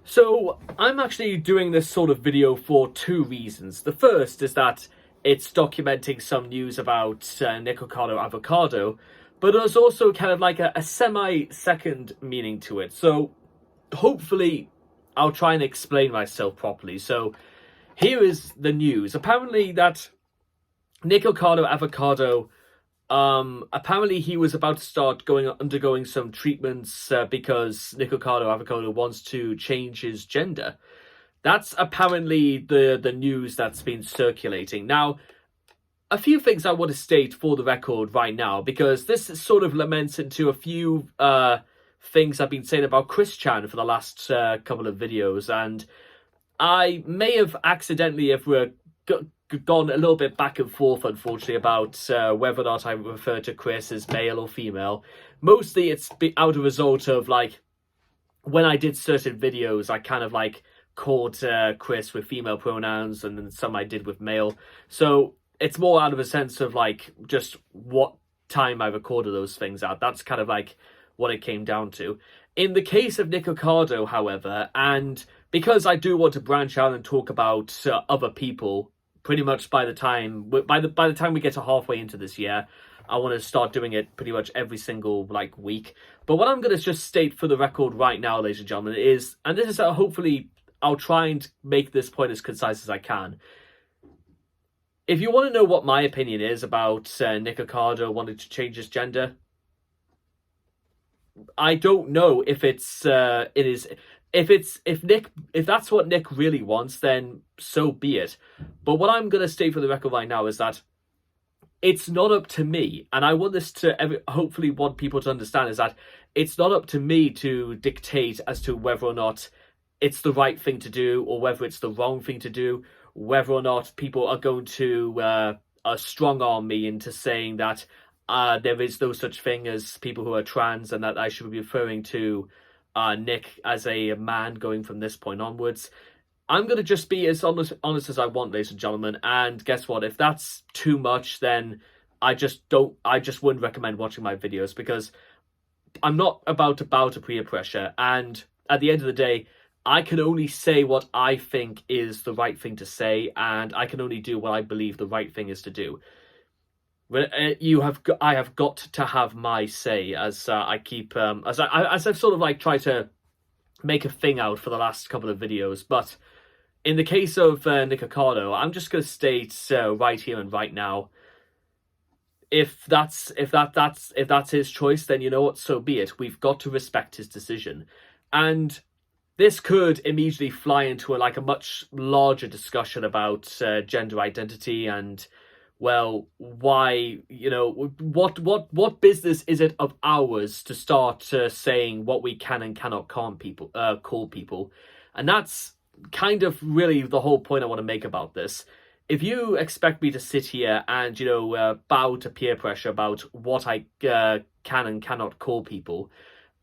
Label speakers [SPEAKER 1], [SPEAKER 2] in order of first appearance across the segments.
[SPEAKER 1] So I'm actually doing this sort of video for two reasons. The first is that it's documenting some news about Nickocado Avocado, but there's also kind of like a semi-second meaning to it. So hopefully I'll try and explain myself properly. So here is the news. Apparently that Nickocado Avocado, apparently he was about to start undergoing some treatments because Nickocado Avocado wants to change his gender. That's apparently the news that's been circulating. Now, a few things I want to state for the record right now, because this sort of laments into a few things I've been saying about Chris Chan for the last couple of videos, and I may have accidentally, if we're gone a little bit back and forth, unfortunately, about whether or not I refer to Chris as male or female. Mostly it's out of result of, like, when I did certain videos, I kind of, like, called Chris with female pronouns, and then some I did with male. So it's more out of a sense of, like, just what time I recorded those things at. That's kind of, like, what it came down to. In the case of Nickocado, however, and because I do want to branch out and talk about other people, pretty much by the time we get to halfway into this year, I want to start doing it pretty much every single week. But what I'm going to just state for the record right now, ladies and gentlemen, is, and this is hopefully I'll try and make this point as concise as I can. If you want to know what my opinion is about Nickocado wanting to change his gender, I don't know if if that's what Nick really wants, then so be it. But what I'm going to state for the record right now is that it's not up to me, and I want this to hopefully want people to understand, is that it's not up to me to dictate as to whether or not it's the right thing to do or whether it's the wrong thing to do, whether or not people are going to strong arm me into saying that there is no such thing as people who are trans, and that I should be referring to Nick as a man going from this point onwards. I'm going to just be as honest as I want, ladies and gentlemen, and guess what? If that's too much, then I just wouldn't recommend watching my videos, because I'm not about to bow to peer pressure, and at the end of the day, I can only say what I think is the right thing to say, and I can only do what I believe the right thing is to do. I have got to have my say, as I keep as I've sort of tried to make a thing out for the last couple of videos. But in the case of Nickocado, I'm just going to state right here and right now, if that's his choice, then you know what, so be it. We've got to respect his decision, and this could immediately fly into a much larger discussion about gender identity and, well, why, what business is it of ours to start saying what we can and cannot call people? And that's kind of really the whole point I want to make about this. If you expect me to sit here and, bow to peer pressure about what I can and cannot call people,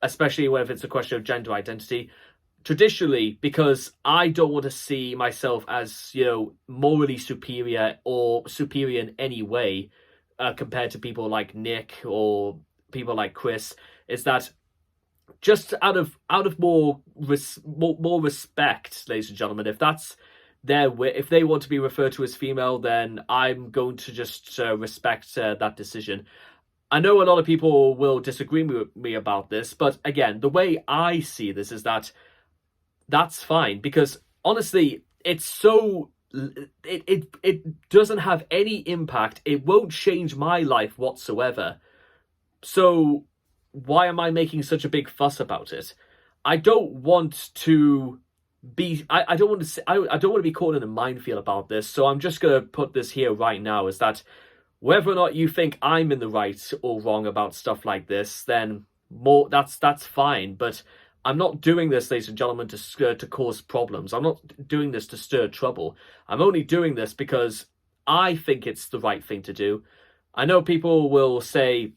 [SPEAKER 1] especially when it's a question of gender identity, traditionally, because I don't want to see myself as, morally superior or superior in any way compared to people like Nick or people like Chris, is that just out of more respect, ladies and gentlemen, if that's if they want to be referred to as female, then I'm going to just respect that decision. I know a lot of people will disagree with me about this, but again, the way I see this is that that's fine, because honestly, it's so it doesn't have any impact. It won't change my life whatsoever. So why am I making such a big fuss about it? I don't want to be I don't want to be caught in a minefield about this. So I'm just going to put this here right now, is that whether or not you think I'm in the right or wrong about stuff like this, then that's fine. But I'm not doing this, ladies and gentlemen, to cause problems. I'm not doing this to stir trouble. I'm only doing this because I think it's the right thing to do. I know people will say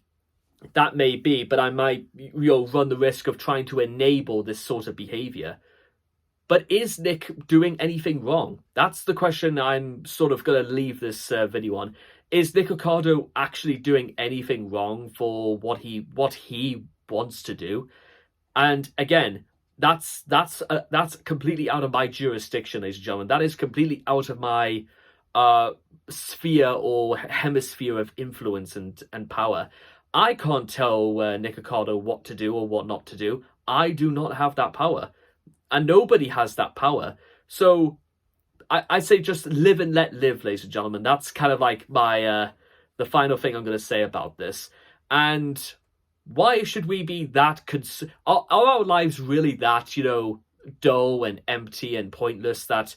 [SPEAKER 1] that may be, but I might run the risk of trying to enable this sort of behavior. But is Nick doing anything wrong? That's the question I'm sort of going to leave this video on. Is Nickocado actually doing anything wrong for what he wants to do? And again, that's completely out of my jurisdiction, ladies and gentlemen. That is completely out of my sphere or hemisphere of influence and power. I can't tell Nickocado what to do or what not to do. I do not have that power, and nobody has that power. So I say just live and let live, ladies and gentlemen. That's kind of like my the final thing I'm going to say about this. And why should we be that are our lives really that, you know, dull and empty and pointless that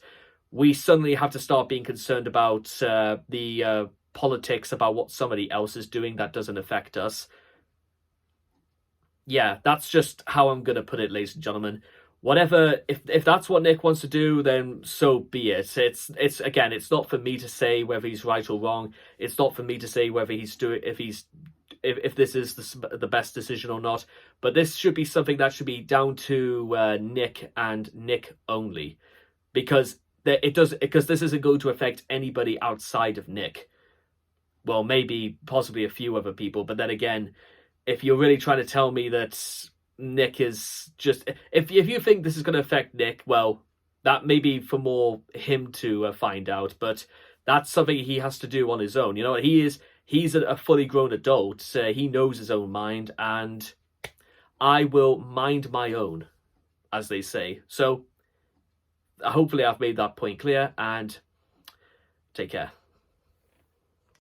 [SPEAKER 1] we suddenly have to start being concerned about the politics, about what somebody else is doing that doesn't affect us? Yeah, that's just how I'm gonna put it, ladies and gentlemen. Whatever, if that's what Nick wants to do, then so be it. It's again, it's not for me to say whether he's right or wrong. It's not for me to say whether he's doing if this is the best decision or not. But this should be something that should be down to Nick and Nick only, because because this isn't going to affect anybody outside of Nick. Well, maybe possibly a few other people, but then again, if you're really trying to tell me that Nick is just, if you think this is going to affect Nick, well, that may be for more him to find out, but that's something he has to do on his own. You know, he's a fully grown adult. He knows his own mind, and I will mind my own, as they say. So hopefully I've made that point clear, and take care.